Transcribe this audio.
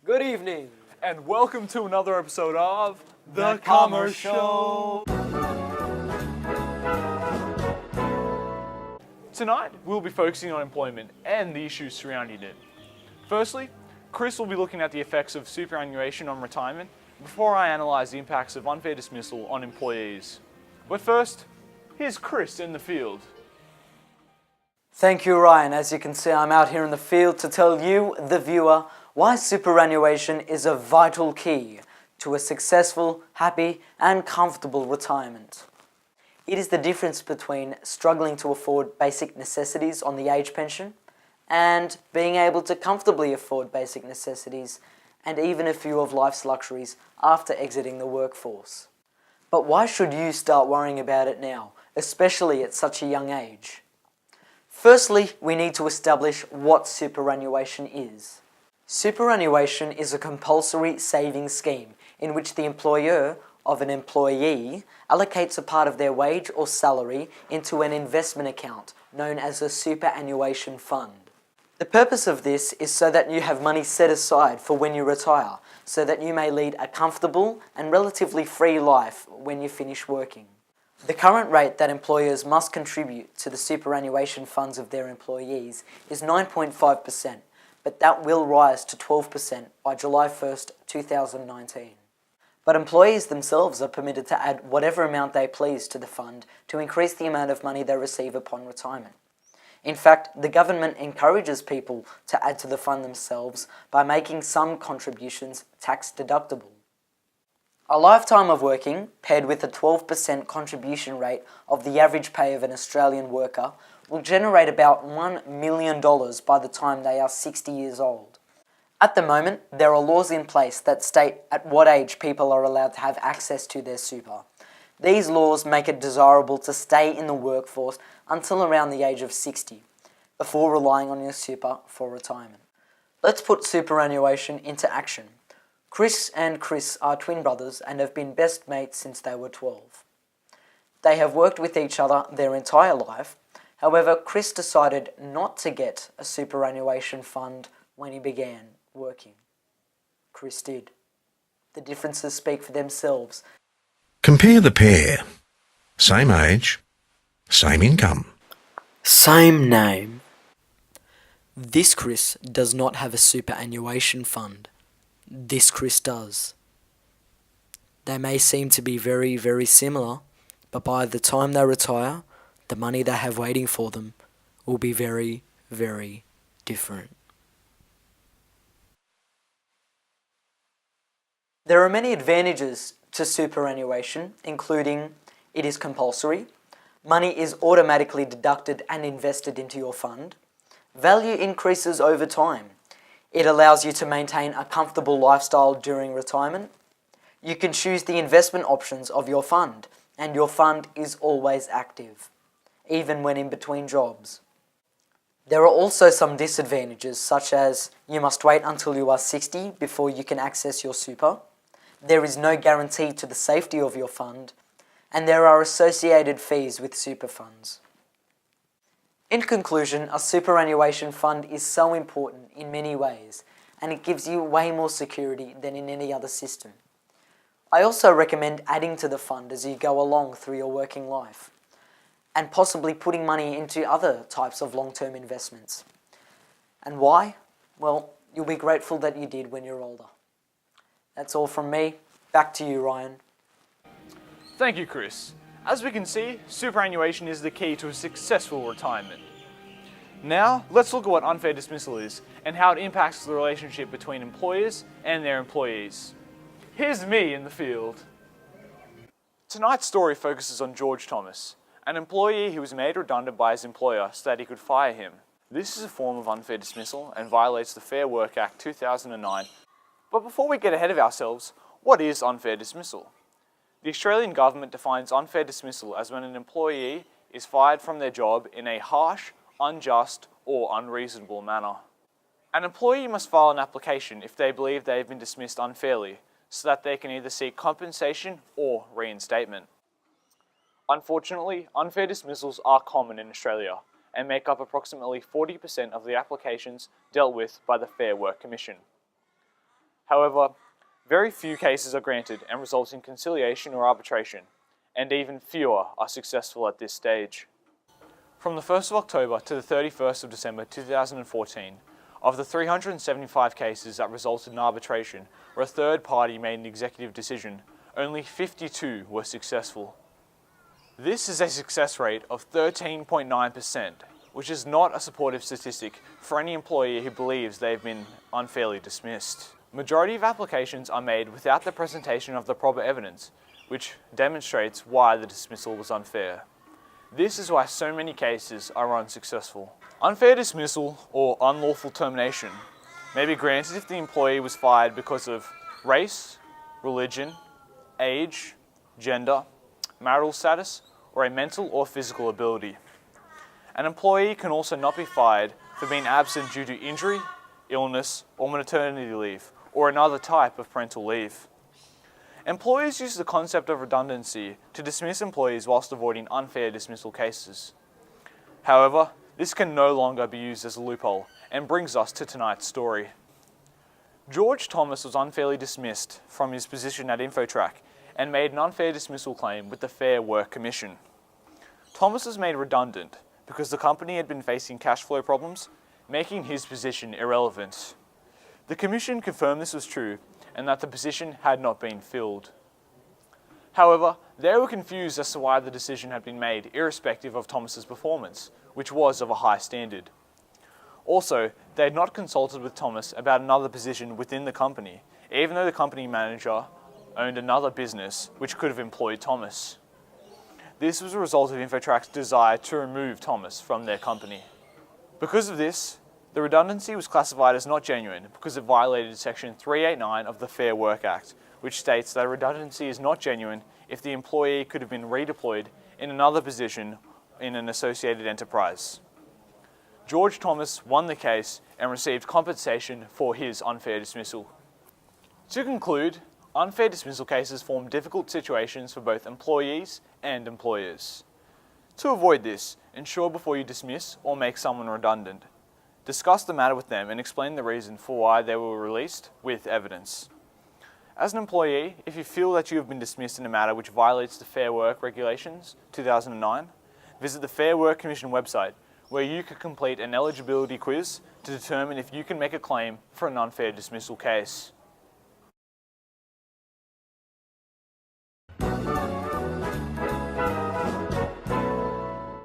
Good evening. And welcome to another episode of The Commercial. Tonight, we'll be focusing on employment and the issues surrounding it. Firstly, Chris will be looking at the effects of superannuation on retirement before I analyse the impacts of unfair dismissal on employees. But first, here's Chris in the field. Thank you, Ryan. As you can see, I'm out here in the field to tell you, the viewer, why superannuation is a vital key to a successful, happy and comfortable retirement. It is the difference between struggling to afford basic necessities on the age pension and being able to comfortably afford basic necessities and even a few of life's luxuries after exiting the workforce. But why should you start worrying about it now, especially at such a young age? Firstly, we need to establish what superannuation is. Superannuation is a compulsory savings scheme in which the employer of an employee allocates a part of their wage or salary into an investment account known as a superannuation fund. The purpose of this is so that you have money set aside for when you retire, so that you may lead a comfortable and relatively free life when you finish working. The current rate that employers must contribute to the superannuation funds of their employees is 9.5%, but that will rise to 12% by July 1st, 2019. But employees themselves are permitted to add whatever amount they please to the fund to increase the amount of money they receive upon retirement. In fact, the government encourages people to add to the fund themselves by making some contributions tax deductible. A lifetime of working, paired with a 12% contribution rate of the average pay of an Australian worker, will generate about $1 million by the time they are 60 years old. At the moment, there are laws in place that state at what age people are allowed to have access to their super. These laws make it desirable to stay in the workforce until around the age of 60, before relying on your super for retirement. Let's put superannuation into action. Chris and Chris are twin brothers and have been best mates since they were 12. They have worked with each other their entire life. However, Chris decided not to get a superannuation fund when he began working. Chris did. The differences speak for themselves. Compare the pair. Same age, same income. Same name. This Chris does not have a superannuation fund. This Chris does. They may seem to be very, very similar, but by the time they retire, the money they have waiting for them will be very, very different. There are many advantages to superannuation, including it is compulsory, money is automatically deducted and invested into your fund, value increases over time, it allows you to maintain a comfortable lifestyle during retirement, you can choose the investment options of your fund, and your fund is always active, even when in between jobs. There are also some disadvantages, such as you must wait until you are 60 before you can access your super, there is no guarantee to the safety of your fund, and there are associated fees with super funds. In conclusion, a superannuation fund is so important in many ways, and it gives you way more security than in any other system. I also recommend adding to the fund as you go along through your working life, and possibly putting money into other types of long-term investments. And why? Well, you'll be grateful that you did when you're older. That's all from me. Back to you, Ryan. Thank you, Chris. As we can see, superannuation is the key to a successful retirement. Now, let's look at what unfair dismissal is and how it impacts the relationship between employers and their employees. Here's me in the field. Tonight's story focuses on George Thomas, an employee who was made redundant by his employer so that he could fire him. This is a form of unfair dismissal and violates the Fair Work Act 2009. But before we get ahead of ourselves, what is unfair dismissal? The Australian government defines unfair dismissal as when an employee is fired from their job in a harsh, unjust, or unreasonable manner. An employee must file an application if they believe they have been dismissed unfairly, so that they can either seek compensation or reinstatement. Unfortunately, unfair dismissals are common in Australia and make up approximately 40% of the applications dealt with by the Fair Work Commission. However, very few cases are granted and result in conciliation or arbitration, and even fewer are successful at this stage. From the 1st of October to the 31st of December 2014, of the 375 cases that resulted in arbitration where a third party made an executive decision, only 52 were successful. This is a success rate of 13.9%, which is not a supportive statistic for any employee who believes they have been unfairly dismissed. Majority of applications are made without the presentation of the proper evidence, which demonstrates why the dismissal was unfair. This is why so many cases are unsuccessful. Unfair dismissal or unlawful termination may be granted if the employee was fired because of race, religion, age, gender, marital status, or a mental or physical ability. An employee can also not be fired for being absent due to injury, illness, or maternity leave, or another type of parental leave. Employers use the concept of redundancy to dismiss employees whilst avoiding unfair dismissal cases. However, this can no longer be used as a loophole and brings us to tonight's story. George Thomas was unfairly dismissed from his position at Infotrack and made an unfair dismissal claim with the Fair Work Commission. Thomas was made redundant because the company had been facing cash flow problems, making his position irrelevant. The Commission confirmed this was true and that the position had not been filled. However, they were confused as to why the decision had been made irrespective of Thomas's performance, which was of a high standard. Also, they had not consulted with Thomas about another position within the company, even though the company manager owned another business which could have employed Thomas. This was a result of Infotrack's desire to remove Thomas from their company. Because of this, the redundancy was classified as not genuine because it violated Section 389 of the Fair Work Act, which states that redundancy is not genuine if the employee could have been redeployed in another position in an associated enterprise. George Thomas won the case and received compensation for his unfair dismissal. To conclude, unfair dismissal cases form difficult situations for both employees and employers. To avoid this, ensure before you dismiss or make someone redundant. Discuss the matter with them and explain the reason for why they were released with evidence. As an employee, if you feel that you have been dismissed in a matter which violates the Fair Work Regulations 2009, visit the Fair Work Commission website where you can complete an eligibility quiz to determine if you can make a claim for an unfair dismissal case.